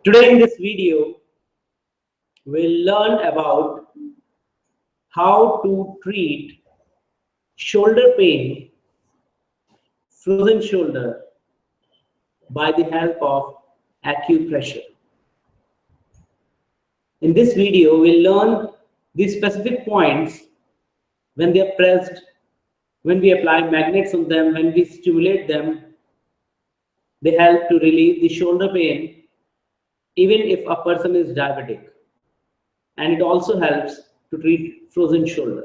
Today in this video, we'll learn about how to treat shoulder pain, frozen shoulder, by the help of acupressure. In this video, we'll learn the specific points when they are pressed, when we apply magnets on them, when we stimulate them. They help to relieve the shoulder pain, even if a person is diabetic. And it also helps to treat frozen shoulder.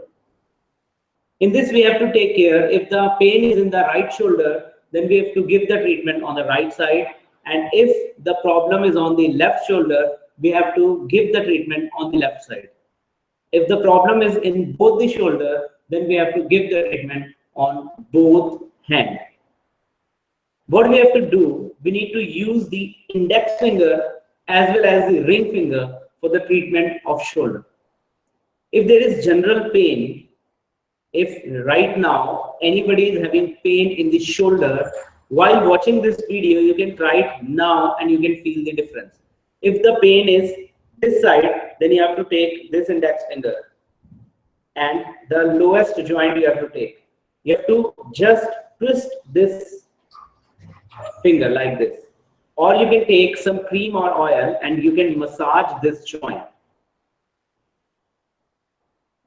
In this, we have to take care. If the pain is in the right shoulder, then we have to give the treatment on the right side. And if the problem is on the left shoulder, we have to give the treatment on the left side. If the problem is in both the shoulder, then we have to give the treatment on both hands. What we have to do, we need to use the index finger as well as the ring finger for the treatment of shoulder. If there is general pain, if right now anybody is having pain in the shoulder, while watching this video, you can try it now and you can feel the difference. If the pain is this side, then you have to take this index finger and the lowest joint you have to take. You have to just twist this finger like this, or you can take some cream or oil and you can massage this joint.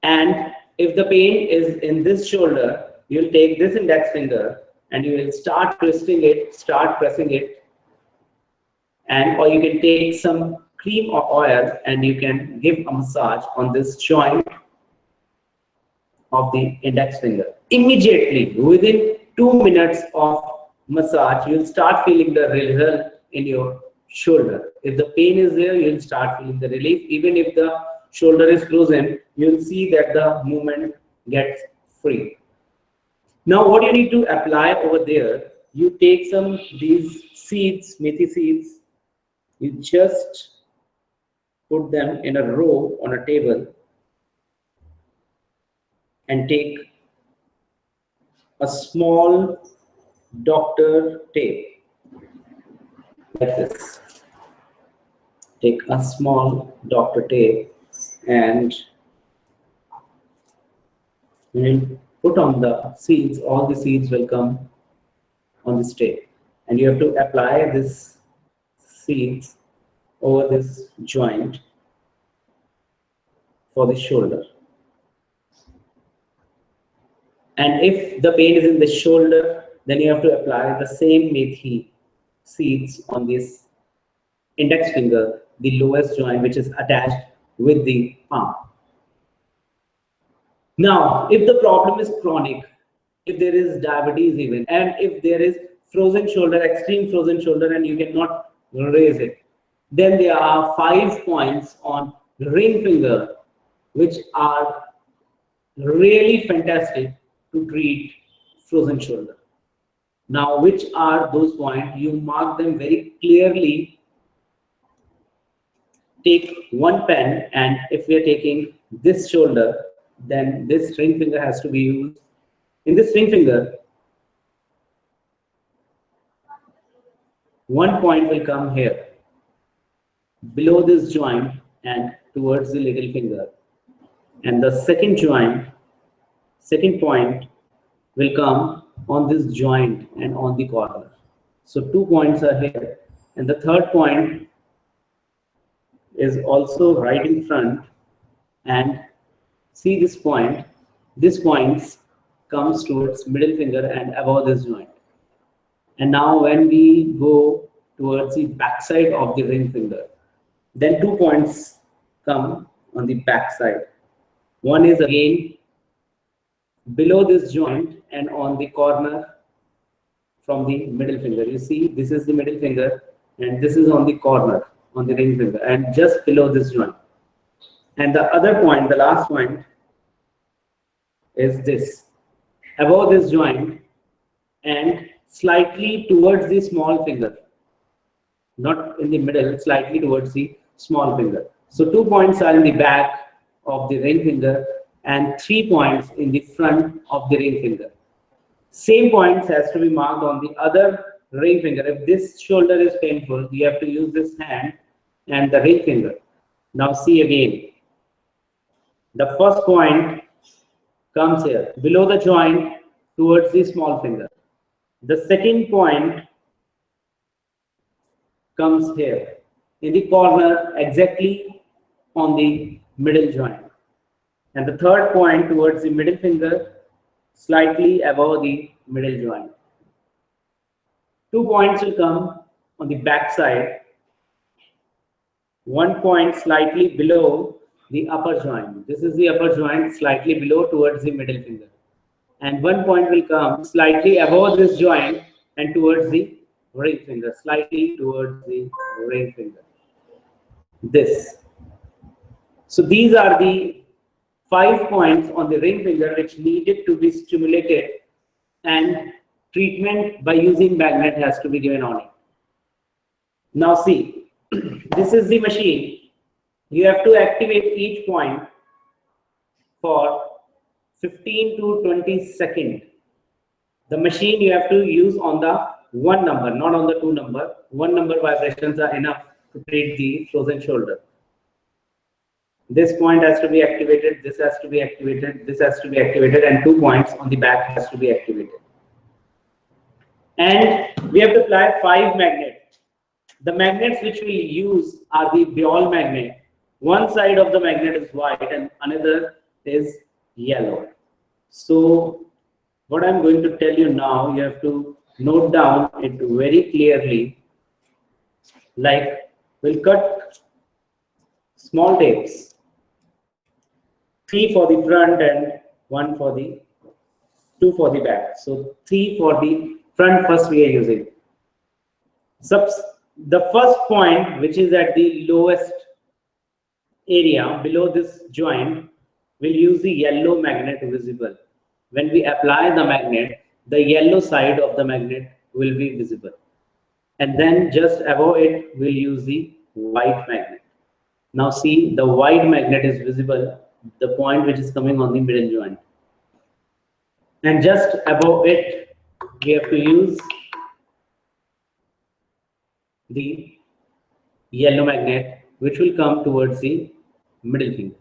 And if the pain is in this shoulder, you'll take this index finger and you will start twisting it, start pressing it, and or you can take some cream or oil and you can give a massage on this joint of the index finger. Immediately, within 2 minutes of massage, you'll start feeling the result in your shoulder. If the pain is there, you'll start feeling the relief. Even if the shoulder is frozen, you'll see that the movement gets free. Now what you need to apply over there, you take some these seeds, methi seeds, you just put them in a row on a table and take a small doctor tape like this. Take a small doctor tape and when you put on the seeds, all the seeds will come on this tape, and you have to apply this seeds over this joint for the shoulder. And if the pain is in the shoulder, then you have to apply the same methi seeds on this index finger, the lowest joint which is attached with the palm. Now, if the problem is chronic, if there is diabetes even, and if there is frozen shoulder, extreme frozen shoulder, and you cannot raise it, then there are 5 points on ring finger which are really fantastic to treat frozen shoulder. Now, which are those points? You mark them very clearly. Take one pen, and if we are taking this shoulder, then this ring finger has to be used. In this ring finger, 1 point will come here, below this joint and towards the little finger. And the second joint, second point will come on this joint and on the corner. So 2 points are here. And the third point is also right in front, and see this point comes towards middle finger and above this joint. And now when we go towards the back side of the ring finger, then 2 points come on the back side. One is again below this joint and on the corner from the middle finger. You see, this is the middle finger and this is on the corner on the ring finger and just below this joint. And the other point, the last point, is this, above this joint and slightly towards the small finger, not in the middle, slightly towards the small finger. So 2 points are in the back of the ring finger and 3 points in the front of the ring finger. Same points has to be marked on the other ring finger. If this shoulder is painful, you have to use this hand and the ring finger. Now see again. The first point comes here, below the joint towards the small finger. The second point comes here, in the corner exactly on the middle joint. And the third point towards the middle finger, slightly above the middle joint. 2 points will come on the back side. 1 point slightly below the upper joint. This is the upper joint, slightly below towards the middle finger. And 1 point will come slightly above this joint and towards the ring finger, slightly towards the ring finger. This. So these are the 5 points on the ring finger which needed to be stimulated, and treatment by using magnet has to be given on it. Now see, this is the machine. You have to activate each point for 15 to 20 seconds. The machine you have to use on the 1 number, not on the 2 number. 1 number vibrations are enough to treat the frozen shoulder. This point has to be activated, this has to be activated, this has to be activated, and 2 points on the back has to be activated. And we have to apply 5 magnets. The magnets which we use are the ball magnet. One side of the magnet is white and another is yellow. So what I'm going to tell you now, you have to note down it very clearly. Like, we'll cut small tapes, 3 for the front and 2 for the back. So 3 for the front first we are using. The first point, which is at the lowest area below this joint, we'll use the yellow magnet visible. When we apply the magnet, the yellow side of the magnet will be visible. And then just above it, we'll use the white magnet. Now see, the white magnet is visible, the point which is coming on the middle joint. And just above it, we have to use the yellow magnet, which will come towards the middle finger.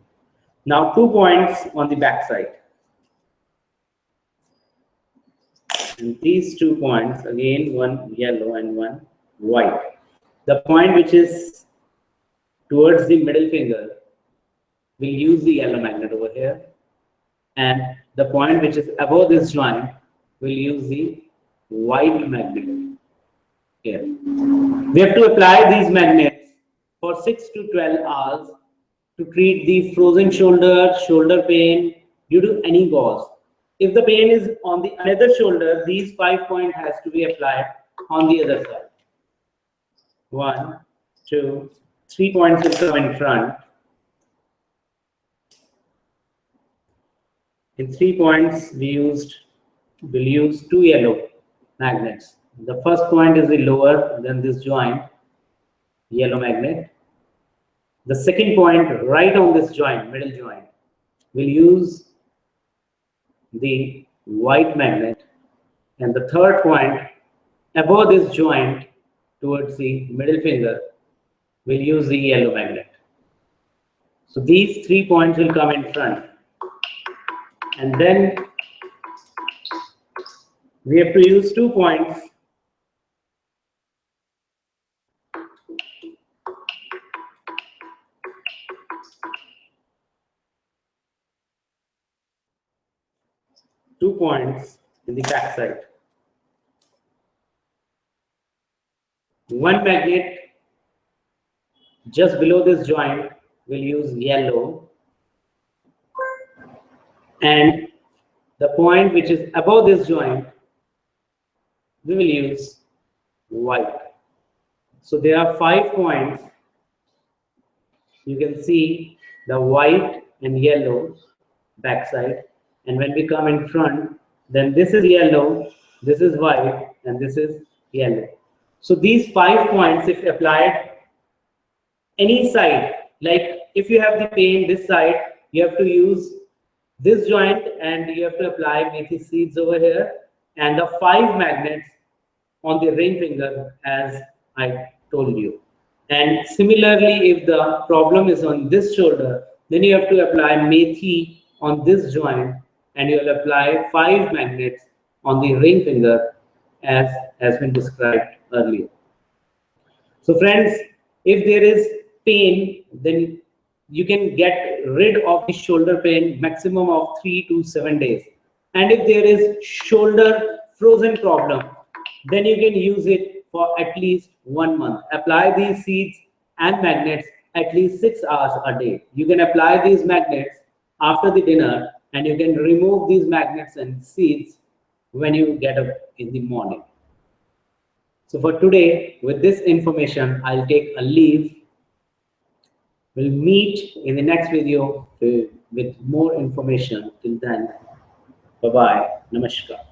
Now 2 points on the back side. And these 2 points, again, one yellow and one white. The point which is towards the middle finger, we'll use the yellow magnet over here. And the point which is above this joint, we'll use the white magnet here. We have to apply these magnets for 6 to 12 hours to treat the frozen shoulder pain due to any cause. If the pain is on the other shoulder, these 5 points has to be applied on the other side. 1, 2, 3 points will come in front. In 3 points, we'll use 2 yellow magnets. The first point is the lower than this joint, yellow magnet. The second point right on this joint, middle joint, we'll use the white magnet. And the third point above this joint towards the middle finger, we'll use the yellow magnet. So these 3 points will come in front. And then we have to use 2 points in the back side. 1 magnet just below this joint, we'll use yellow, and the point which is above this joint, we will use white. So there are 5 points. You can see the white and yellow backside, and when we come in front, then this is yellow, this is white, and this is yellow. So these 5 points, if applied any side, like if you have the pain this side, you have to use this joint and you have to apply methi seeds over here, and the 5 magnets on the ring finger as I told you. And similarly, if the problem is on this shoulder, then you have to apply methi on this joint, and you will apply 5 magnets on the ring finger as has been described earlier. So friends, if there is pain, then you can get rid of the shoulder pain maximum of 3 to 7 days. And if there is shoulder frozen problem, then you can use it for at least 1 month. Apply these seeds and magnets at least 6 hours a day. You can apply these magnets after the dinner, and you can remove these magnets and seeds when you get up in the morning. So for today, with this information, I'll take a leave. We'll meet in the next video with more information. Till then, bye-bye. Namaskar.